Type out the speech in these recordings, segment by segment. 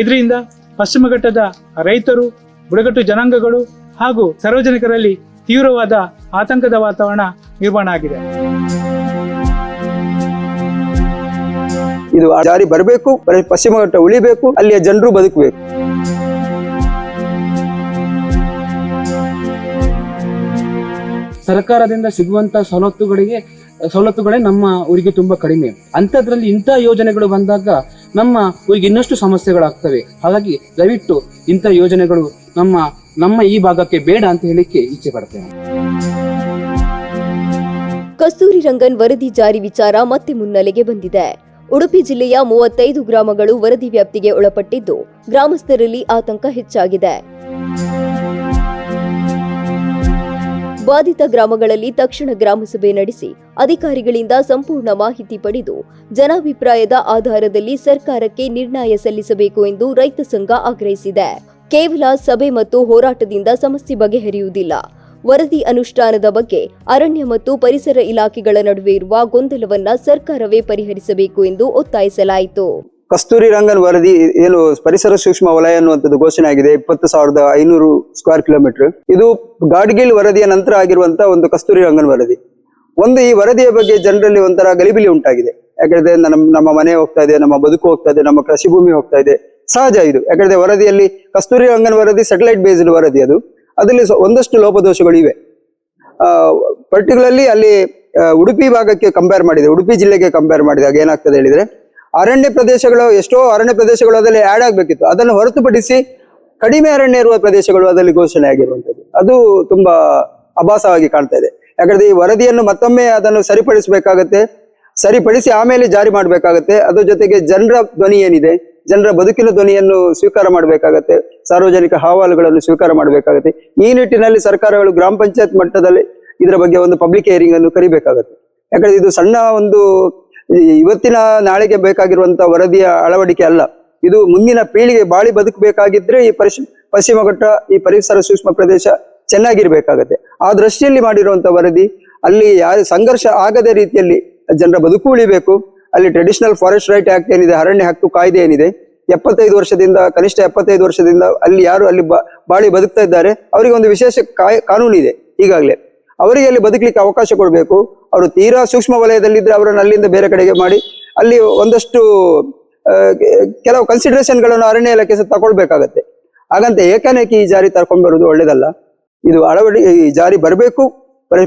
ಇದರಿಂದ ಪಶ್ಚಿಮ ಘಟ್ಟದ ರೈತರು, ಬುಡಕಟ್ಟು ಜನಾಂಗಗಳು ಹಾಗೂ ಸಾರ್ವಜನಿಕರಲ್ಲಿ ತೀವ್ರವಾದ ಆತಂಕದ ವಾತಾವರಣ ನಿರ್ಮಾಣ ಆಗಿದೆ. ಇದು ಜಾರಿ ಬರಬೇಕು, ಪಶ್ಚಿಮ ಘಟ್ಟ ಉಳಿಬೇಕು, ಅಲ್ಲಿಯ ಜನರು ಬದುಕಬೇಕು. ಸರ್ಕಾರದಿಂದ ಸಿಗುವಂತ ಸವಲತ್ತುಗಳೇ ನಮ್ಮ ಊರಿಗೆ ತುಂಬಾ ಕಡಿಮೆ. ಅಂಥದ್ರಲ್ಲಿ ಇಂಥ ಯೋಜನೆಗಳು ಬಂದಾಗ ನಮ್ಮ ಊರಿಗೆ ಇನ್ನಷ್ಟು ಸಮಸ್ಯೆಗಳಾಗ್ತವೆ. ಹಾಗಾಗಿ ದಯವಿಟ್ಟು ಇಂಥ ಯೋಜನೆಗಳು ನಮ್ಮ ಈ ಭಾಗಕ್ಕೆ ಬೇಡ ಅಂತ ಹೇಳಿಕ್ಕೆ ಇಚ್ಛೆ ಪಡ್ತೇನೆ. ಕಸ್ತೂರಿ ರಂಗನ್ ವರದಿ ಜಾರಿ ವಿಚಾರ ಮತ್ತೆ ಮುನ್ನೆಲೆಗೆ ಬಂದಿದೆ. ಉಡುಪಿ ಜಿಲ್ಲೆಯ 35 ಗ್ರಾಮಗಳು ವರದಿ ವ್ಯಾಪ್ತಿಗೆ ಒಳಪಟ್ಟಿದ್ದು, ಗ್ರಾಮಸ್ಥರಲ್ಲಿ ಆತಂಕ ಹೆಚ್ಚಾಗಿದೆ. ಬಾಧಿತ ಗ್ರಾಮಗಳಲ್ಲಿ ತಕ್ಷಣ ಗ್ರಾಮಸಭೆ ನಡೆಸಿ ಅಧಿಕಾರಿಗಳಿಂದ ಸಂಪೂರ್ಣ ಮಾಹಿತಿ ಪಡೆದು ಜನಾಭಿಪ್ರಾಯದ ಆಧಾರದಲ್ಲಿ ಸರ್ಕಾರಕ್ಕೆ ನಿರ್ಣಯ ಸಲ್ಲಿಸಬೇಕು ಎಂದು ರೈತ ಸಂಘ ಆಗ್ರಹಿಸಿದೆ. ಕೇವಲ ಸಭೆ ಮತ್ತು ಹೋರಾಟದಿಂದ ಸಮಸ್ಯೆ ಬಗೆಹರಿಯುವುದಿಲ್ಲ. ವರದಿ ಅನುಷ್ಠಾನದ ಬಗ್ಗೆ ಅರಣ್ಯ ಮತ್ತು ಪರಿಸರ ಇಲಾಖೆಗಳ ನಡುವೆ ಇರುವ ಗೊಂದಲವನ್ನ ಸರ್ಕಾರವೇ ಪರಿಹರಿಸಬೇಕು ಎಂದು ಒತ್ತಾಯಿಸಲಾಯಿತು. ಕಸ್ತೂರಿ ರಂಗನ್ ವರದಿ ಏನು ಪರಿಸರ ಸೂಕ್ಷ್ಮ ವಲಯ ಅನ್ನುವಂಥದ್ದು ಘೋಷಣೆ ಆಗಿದೆ. 20,500 ಸ್ಕ್ವೇರ್ ಕಿಲೋಮೀಟರ್. ಇದು ಗಾಡ್ಗಿಲ್ ವರದಿಯ ನಂತರ ಆಗಿರುವಂತಹ ಒಂದು ಕಸ್ತೂರಿ ರಂಗನ್ ವರದಿ. ಈ ವರದಿಯ ಬಗ್ಗೆ ಜನರಲ್ಲಿ ಒಂಥರ ಗಲಿಬಿಲಿ ಉಂಟಾಗಿದೆ. ಯಾಕಂದ್ರೆ ನಮ್ಮ ಮನೆ ಹೋಗ್ತಾ ಇದೆ, ನಮ್ಮ ಬದುಕು ಹೋಗ್ತಾ ಇದೆ, ನಮ್ಮ ಕೃಷಿ ಭೂಮಿ ಹೋಗ್ತಾ ಇದೆ. ಸಹಜ ಇದು. ಯಾಕಂದ್ರೆ ವರದಿಯಲ್ಲಿ ಕಸ್ತೂರಿ ರಂಗನ್ ವರದಿ ಸ್ಯಾಟಲೈಟ್ ಬೇಸ್ಡ್ ವರದಿ. ಅದರಲ್ಲಿ ಒಂದಷ್ಟು ಲೋಪದೋಷಗಳು ಇವೆ. ಪರ್ಟಿಕ್ಯುಲರ್ಲಿ ಅಲ್ಲಿ ಉಡುಪಿ ಭಾಗಕ್ಕೆ ಕಂಪೇರ್ ಮಾಡಿದೆ, ಉಡುಪಿ ಜಿಲ್ಲೆಗೆ ಕಂಪೇರ್ ಮಾಡಿದಾಗ ಏನಾಗ್ತದೆ ಹೇಳಿದ್ರೆ, ಎಷ್ಟೋ ಅರಣ್ಯ ಪ್ರದೇಶಗಳು ಅದರಲ್ಲಿ ಆಡ್ ಆಗ್ಬೇಕಿತ್ತು. ಅದನ್ನು ಹೊರತುಪಡಿಸಿ ಕಡಿಮೆ ಅರಣ್ಯ ಇರುವ ಪ್ರದೇಶಗಳು ಅದರಲ್ಲಿ ಘೋಷಣೆ ಆಗಿರುವಂಥದ್ದು. ಅದು ತುಂಬಾ ಅಭಾಸವಾಗಿ ಕಾಣ್ತಾ ಇದೆ. ಯಾಕಂದ್ರೆ ಈ ವರದಿಯನ್ನು ಮತ್ತೊಮ್ಮೆ ಅದನ್ನು ಸರಿಪಡಿಸಬೇಕಾಗತ್ತೆ, ಸರಿಪಡಿಸಿ ಆಮೇಲೆ ಜಾರಿ ಮಾಡಬೇಕಾಗತ್ತೆ. ಅದ್ರ ಜೊತೆಗೆ ಜನರ ಧ್ವನಿ ಏನಿದೆ, ಜನರ ಬದುಕಿನ ಧ್ವನಿಯನ್ನು ಸ್ವೀಕಾರ ಮಾಡಬೇಕಾಗತ್ತೆ, ಸಾರ್ವಜನಿಕ ಅಹವಾಲುಗಳನ್ನು ಸ್ವೀಕಾರ ಮಾಡಬೇಕಾಗತ್ತೆ. ಈ ನಿಟ್ಟಿನಲ್ಲಿ ಸರ್ಕಾರಗಳು ಗ್ರಾಮ ಪಂಚಾಯತ್ ಮಟ್ಟದಲ್ಲಿ ಇದರ ಬಗ್ಗೆ ಒಂದು ಪಬ್ಲಿಕ್ ಹಿಯರಿಂಗ್ ಅನ್ನು ಕರಿಬೇಕಾಗತ್ತೆ. ಯಾಕಂದ್ರೆ ಇದು ಸಣ್ಣ ಒಂದು ಇವತ್ತಿನ ನಾಳೆಗೆ ಬೇಕಾಗಿರುವಂತಹ ವರದಿಯ ಅಳವಡಿಕೆ ಅಲ್ಲ. ಇದು ಮುಂದಿನ ಪೀಳಿಗೆ ಬಾಳಿ ಬದುಕಬೇಕಾಗಿದ್ರೆ ಈ ಪಶ್ಚಿಮ ಘಟ್ಟ, ಈ ಪರಿಸರ ಸೂಕ್ಷ್ಮ ಪ್ರದೇಶ ಚೆನ್ನಾಗಿರ್ಬೇಕಾಗತ್ತೆ. ಆ ದೃಷ್ಟಿಯಲ್ಲಿ ಮಾಡಿರುವಂತಹ ವರದಿ, ಅಲ್ಲಿ ಸಂಘರ್ಷ ಆಗದ ರೀತಿಯಲ್ಲಿ ಜನರ ಬದುಕು ಉಳಿಬೇಕು. ಅಲ್ಲಿ ಟ್ರೆಡಿಷನಲ್ ಫಾರೆಸ್ಟ್ ರೈಟ್ ಆಕ್ಟ್ ಏನಿದೆ, ಅರಣ್ಯ ಹಕ್ಕು ಕಾಯ್ದೆ ಏನಿದೆ, 75 ವರ್ಷದಿಂದ ಕನಿಷ್ಠ 75 ವರ್ಷದಿಂದ ಅಲ್ಲಿ ಯಾರು ಅಲ್ಲಿ ಬಾಳಿ ಬದುಕ್ತಾ ಇದ್ದಾರೆ ಅವರಿಗೆ ಒಂದು ವಿಶೇಷ ಕಾನೂನು ಇದೆ ಈಗಾಗಲೇ. ಅವರಿಗೆ ಅಲ್ಲಿ ಬದುಕಲಿಕ್ಕೆ ಅವಕಾಶ ಕೊಡಬೇಕು. ಅವರು ತೀರಾ ಸೂಕ್ಷ್ಮ ವಲಯದಲ್ಲಿದ್ರೆ ಅವರನ್ನು ಅಲ್ಲಿಂದ ಬೇರೆ ಕಡೆಗೆ ಮಾಡಿ ಅಲ್ಲಿ ಒಂದಷ್ಟು ಕೆಲವು ಕನ್ಸಿಡರೇಷನ್ಗಳನ್ನು ಅರಣ್ಯ ಇಲಾಖೆ ತಗೊಳ್ಬೇಕಾಗತ್ತೆ. ಹಾಗಂತ ಏಕಾಏಕಿ ಈ ಜಾರಿ ತರ್ಕೊಂಡ್ಬರುವುದು ಒಳ್ಳೇದಲ್ಲ. ಇದು ಜಾರಿ ಬರಬೇಕು,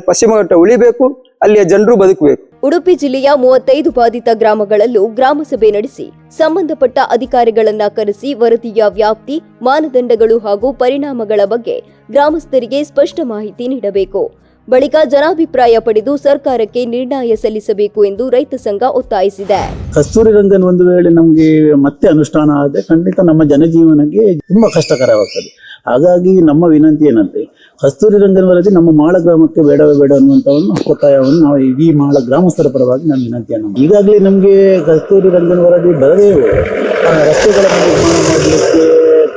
ಪಶ್ಚಿಮ ಘಟ್ಟ ಉಳಿಬೇಕು, ಅಲ್ಲಿಯ ಜನರು ಬದುಕಬೇಕು. ಉಡುಪಿ ಜಿಲ್ಲೆಯ 35 ಬಾಧಿತ ಗ್ರಾಮಗಳಲ್ಲೂ ಗ್ರಾಮಸಭೆ ನಡೆಸಿ ಸಂಬಂಧಪಟ್ಟ ಅಧಿಕಾರಿಗಳನ್ನ ಕರೆಸಿ ವರದಿಯ ವ್ಯಾಪ್ತಿ, ಮಾನದಂಡಗಳು ಹಾಗೂ ಪರಿಣಾಮಗಳ ಬಗ್ಗೆ ಗ್ರಾಮಸ್ಥರಿಗೆ ಸ್ಪಷ್ಟ ಮಾಹಿತಿ ನೀಡಬೇಕು. ಬಳಿಕ ಜನಾಭಿಪ್ರಾಯ ಪಡೆದು ಸರ್ಕಾರಕ್ಕೆ ನಿರ್ಣಯ ಸಲ್ಲಿಸಬೇಕು ಎಂದು ರೈತ ಸಂಘ ಒತ್ತಾಯಿಸಿದೆ. ಕಸ್ತೂರಿ ರಂಗನ್ ಒಂದು ವೇಳೆ ನಮಗೆ ಮತ್ತೆ ಅನುಷ್ಠಾನ ಆದರೆ ಖಂಡಿತ ನಮ್ಮ ಜನಜೀವನಕ್ಕೆ ತುಂಬಾ ಕಷ್ಟಕರವಾಗ್ತದೆ. ಹಾಗಾಗಿ ನಮ್ಮ ವಿನಂತಿ ಏನಂದ್ರೆ, ಕಸ್ತೂರಿ ರಂಗನ್ ವರದಿ ನಮ್ಮ ಮಾಳ ಗ್ರಾಮಕ್ಕೆ ಬೇಡವೇ ಬೇಡ ಅನ್ನುವಂಥ ಒಂದು ಒತ್ತಾಯವನ್ನು ನಾವು ಇಡೀ ಮಾಳ ಗ್ರಾಮಸ್ಥರ ಪರವಾಗಿ ನಾನು ವಿನಂತಿಯನ್ನು. ಈಗಾಗಲೇ ನಮಗೆ ಕಸ್ತೂರಿ ರಂಗನ್ ವರದಿ ಬರದೇ ರಸ್ತೆಗಳ ನಿರ್ಮಾಣ ಮಾಡಲಿಕ್ಕೆ,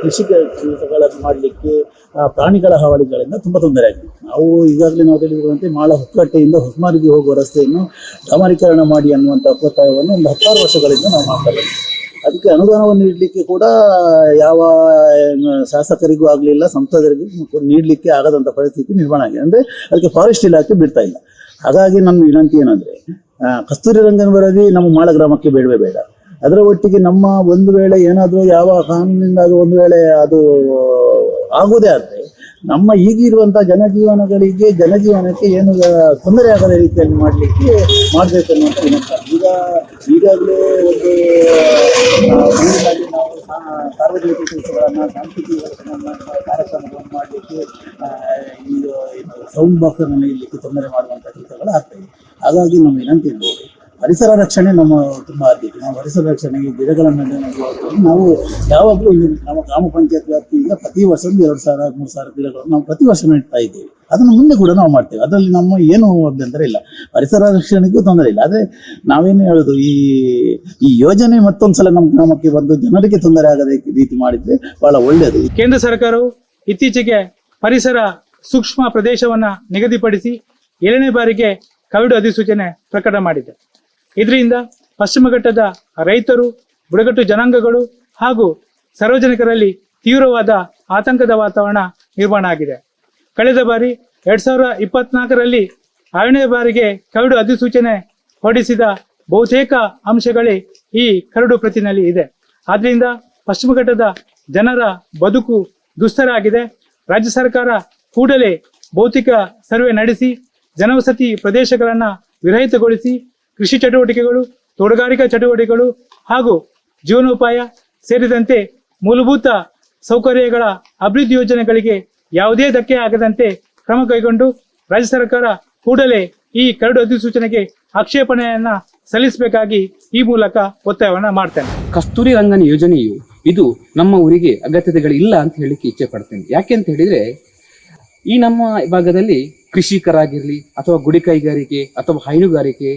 ಕೃಷಿ ಕೆಲಸಗಳನ್ನು ಮಾಡಲಿಕ್ಕೆ, ಪ್ರಾಣಿಗಳ ಹಾವಳಿಗಳಿಂದ ತುಂಬ ತೊಂದರೆ ಆಗಿದೆ. ನಾವು ಈಗಾಗಲೇ ನಾವು ತಿಳಿದಿರುವಂತೆ ಮಾಳ ಹುಕ್ಕಟ್ಟೆಯಿಂದ ಹೊಸಮಾರಿಗೆ ಹೋಗುವ ರಸ್ತೆಯನ್ನು ಡಾಮರೀಕರಣ ಮಾಡಿ ಅನ್ನುವಂಥ ಒತ್ತಾಯವನ್ನು ಒಂದು 16 ವರ್ಷಗಳಿಂದ ನಾವು ಮಾಡ್ತಾ ಇದ್ದೀವಿ. ಅದಕ್ಕೆ ಅನುದಾನವನ್ನು ನೀಡಲಿಕ್ಕೆ ಕೂಡ ಯಾವ ಶಾಸಕರಿಗೂ ಆಗಲಿಲ್ಲ, ಸಂಸದರಿಗೂ ನೀಡಲಿಕ್ಕೆ ಆಗದಂಥ ಪರಿಸ್ಥಿತಿ ನಿರ್ಮಾಣ ಆಗಿದೆ. ಅಂದರೆ ಅದಕ್ಕೆ ಫಾರೆಸ್ಟ್ ಇಲಾಖೆ ಬಿಡ್ತಾ ಇಲ್ಲ. ಹಾಗಾಗಿ ನನ್ನ ವಿನಂತಿ ಏನಂದರೆ, ಕಸ್ತೂರಿ ರಂಗನ್ ವರದಿ ನಮ್ಮ ಮಾಳ ಗ್ರಾಮಕ್ಕೆ ಬೇಡವೇ ಬೇಡ. ಅದರ ಒಟ್ಟಿಗೆ ನಮ್ಮ ಒಂದು ವೇಳೆ ಏನಾದರೂ ಯಾವ ಕಾನೂನಿಂದ ಅದು ಒಂದು ವೇಳೆ ಅದು ಆಗುವುದೇ ಆದರೆ ನಮ್ಮ ಈಗಿರುವಂಥ ಜನಜೀವನಕ್ಕೆ ಏನು ತೊಂದರೆ ಆಗದ ರೀತಿಯಲ್ಲಿ ಮಾಡಬೇಕು ಅನ್ನುವಂಥ ವಿನಂತಿ. ಈಗಾಗಲೇ ಒಂದು ನಾವು ಸಾರ್ವಜನಿಕ ಕೆಲಸಗಳನ್ನು, ಸಾಂಸ್ಕೃತಿಕ ಕಾರ್ಯಕ್ರಮಗಳನ್ನು ಮಾಡಲಿಕ್ಕೆ, ಸೌಂಡ್ ಬಾಕ್ಸನ್ನು ನೀಡಲಿಕ್ಕೆ ತೊಂದರೆ ಮಾಡುವಂಥ ಕೆಲಸಗಳು ಆಗ್ತವೆ. ಹಾಗಾಗಿ ನಮ್ಮ ವಿನಂತಿ ಇರ್ಬೋದು, ಪರಿಸರ ರಕ್ಷಣೆ ನಮ್ಮ ತುಂಬ ಆದ್ಯತೆ. ನಾವು ಪರಿಸರ ರಕ್ಷಣೆಗೆ ಗಿಡಗಳನ್ನು ನಾವು ಯಾವಾಗಲೂ ನಮ್ಮ ಗ್ರಾಮ ಪಂಚಾಯತ್ ವ್ಯಾಪ್ತಿಯಿಂದ ಪ್ರತಿ ವರ್ಷ 2,000-3,000 ಗಿಡಗಳನ್ನು ನಾವು ಪ್ರತಿ ವರ್ಷ ನೆಡ್ತಾ ಇದ್ದೇವೆ. ಅದನ್ನು ಮುಂದೆ ಕೂಡ ನಾವು ಮಾಡ್ತೇವೆ. ಅದರಲ್ಲಿ ನಮ್ಮ ಏನು ಅಭ್ಯಂತರ ಇಲ್ಲ, ಪರಿಸರ ರಕ್ಷಣೆಗೂ ತೊಂದರೆ ಇಲ್ಲ. ಆದರೆ ನಾವೇನು ಹೇಳೋದು, ಈ ಯೋಜನೆ ಮತ್ತೊಂದು ಸಲ ನಮ್ಮ ಗ್ರಾಮಕ್ಕೆ ಬಂದು ಜನರಿಗೆ ತೊಂದರೆ ಆಗದ ರೀತಿ ಮಾಡಿದ್ರೆ ಬಹಳ ಒಳ್ಳೆಯದು. ಕೇಂದ್ರ ಸರ್ಕಾರವು ಇತ್ತೀಚೆಗೆ ಪರಿಸರ ಸೂಕ್ಷ್ಮ ಪ್ರದೇಶವನ್ನ ನಿಗದಿಪಡಿಸಿ 7ನೇ ಬಾರಿಗೆ ಕರಡು ಅಧಿಸೂಚನೆ ಪ್ರಕಟ ಮಾಡಿದೆ. ಇದರಿಂದ ಪಶ್ಚಿಮ ಘಟ್ಟದ ರೈತರು, ಬುಡಕಟ್ಟು ಜನಾಂಗಗಳು ಹಾಗೂ ಸಾರ್ವಜನಿಕರಲ್ಲಿ ತೀವ್ರವಾದ ಆತಂಕದ ವಾತಾವರಣ ನಿರ್ಮಾಣ ಆಗಿದೆ. ಕಳೆದ ಬಾರಿ 2024ರಲ್ಲಿ 6ನೇ ಬಾರಿಗೆ ಕರಡು ಅಧಿಸೂಚನೆ ಹೊರಡಿಸಿದ ಬಹುತೇಕ ಅಂಶಗಳೇ ಈ ಕರಡು ಪ್ರತಿನಲ್ಲಿ ಇದೆ. ಆದ್ರಿಂದ ಪಶ್ಚಿಮ ಘಟ್ಟದ ಜನರ ಬದುಕು ದುಸ್ತರ ಆಗಿದೆ. ರಾಜ್ಯ ಸರ್ಕಾರ ಕೂಡಲೇ ಭೌತಿಕ ಸರ್ವೆ ನಡೆಸಿ ಜನವಸತಿ ಪ್ರದೇಶಗಳನ್ನು ವಿರಹಿತಗೊಳಿಸಿ ಕೃಷಿ ಚಟುವಟಿಕೆಗಳು, ತೋಟಗಾರಿಕಾ ಚಟುವಟಿಕೆಗಳು ಹಾಗೂ ಜೀವನೋಪಾಯ ಸೇರಿದಂತೆ ಮೂಲಭೂತ ಸೌಕರ್ಯಗಳ ಅಭಿವೃದ್ಧಿ ಯೋಜನೆಗಳಿಗೆ ಯಾವುದೇ ಧಕ್ಕೆ ಆಗದಂತೆ ಕ್ರಮ ಕೈಗೊಂಡು ರಾಜ್ಯ ಸರ್ಕಾರ ಕೂಡಲೇ ಈ ಕರಡು ಅಧಿಸೂಚನೆಗೆ ಆಕ್ಷೇಪಣೆಯನ್ನ ಸಲ್ಲಿಸಬೇಕಾಗಿ ಈ ಮೂಲಕ ಒತ್ತಾಯವನ್ನ ಮಾಡ್ತೇನೆ. ಕಸ್ತೂರಿ ರಂಗನ್ ಯೋಜನೆಯು ಇದು ನಮ್ಮ ಊರಿಗೆ ಅಗತ್ಯತೆಗಳಿಲ್ಲ ಅಂತ ಹೇಳಿಕ್ಕೆ ಇಚ್ಛೆ ಪಡ್ತೇನೆ. ಯಾಕೆ ಅಂತ ಹೇಳಿದ್ರೆ ಈ ನಮ್ಮ ಭಾಗದಲ್ಲಿ ಕೃಷಿಕರಾಗಿರ್ಲಿ ಅಥವಾ ಗುಡಿ ಕೈಗಾರಿಕೆ ಅಥವಾ ಹೈನುಗಾರಿಕೆ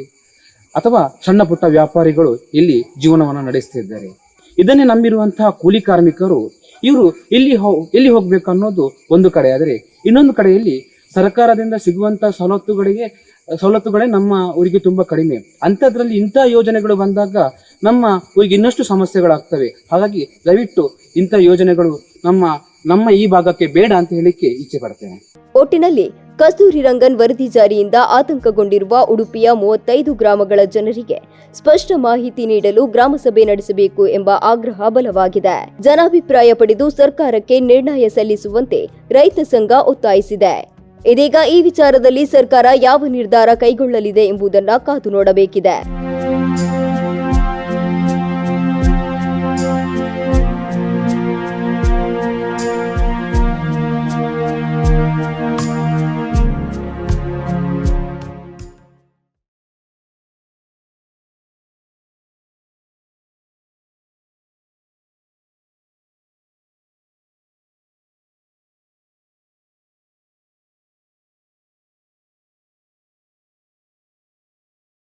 ಅಥವಾ ಸಣ್ಣ ಪುಟ್ಟ ವ್ಯಾಪಾರಿಗಳು ಇಲ್ಲಿ ಜೀವನವನ್ನು ನಡೆಸ್ತಿದ್ದಾರೆ. ಇದನ್ನೇ ನಂಬಿರುವಂತಹ ಕೂಲಿ ಕಾರ್ಮಿಕರು ಇವರು ಎಲ್ಲಿ ಹೋಗ್ಬೇಕು ಅನ್ನೋದು ಒಂದು ಕಡೆ ಆದರೆ, ಇನ್ನೊಂದು ಕಡೆಯಲ್ಲಿ ಸರ್ಕಾರದಿಂದ ಸಿಗುವಂತಹ ಸವಲತ್ತುಗಳೇ ನಮ್ಮ ಊರಿಗೆ ತುಂಬಾ ಕಡಿಮೆ. ಅಂಥದ್ರಲ್ಲಿ ಇಂಥ ಯೋಜನೆಗಳು ಬಂದಾಗ ನಮ್ಮ ಊರಿಗೆ ಇನ್ನಷ್ಟು ಸಮಸ್ಯೆಗಳಾಗ್ತವೆ. ಹಾಗಾಗಿ ದಯವಿಟ್ಟು ಇಂಥ ಯೋಜನೆಗಳು ನಮ್ಮ ಈ ಭಾಗಕ್ಕೆ ಬೇಡ ಅಂತ ಹೇಳಿಕ್ಕೆ ಇಚ್ಛೆ ಪಡ್ತೇನೆ. ಒಟ್ಟಿನಲ್ಲಿ ಕಸ್ತೂರಿ ರಂಗನ್ ವರದಿ ಜಾರಿಯಿಂದ ಆತಂಕಗೊಂಡಿರುವ ಉಡುಪಿಯ 35 ಗ್ರಾಮಗಳ ಜನರಿಗೆ ಸ್ಪಷ್ಟ ಮಾಹಿತಿ ನೀಡಲು ಗ್ರಾಮಸಭೆ ನಡೆಸಬೇಕು ಎಂಬ ಆಗ್ರಹ ಬಲವಾಗಿದೆ. ಜನಾಭಿಪ್ರಾಯ ಪಡೆದು ಸರ್ಕಾರಕ್ಕೆ ನಿರ್ಣಯ ಸಲ್ಲಿಸುವಂತೆ ರೈತ ಸಂಘ ಒತ್ತಾಯಿಸಿದೆ. ಇದೀಗ ಈ ವಿಚಾರದಲ್ಲಿ ಸರ್ಕಾರ ಯಾವ ನಿರ್ಧಾರ ಕೈಗೊಳ್ಳಲಿದೆ ಎಂಬುದನ್ನು ಕಾದು ನೋಡಬೇಕಿದೆ.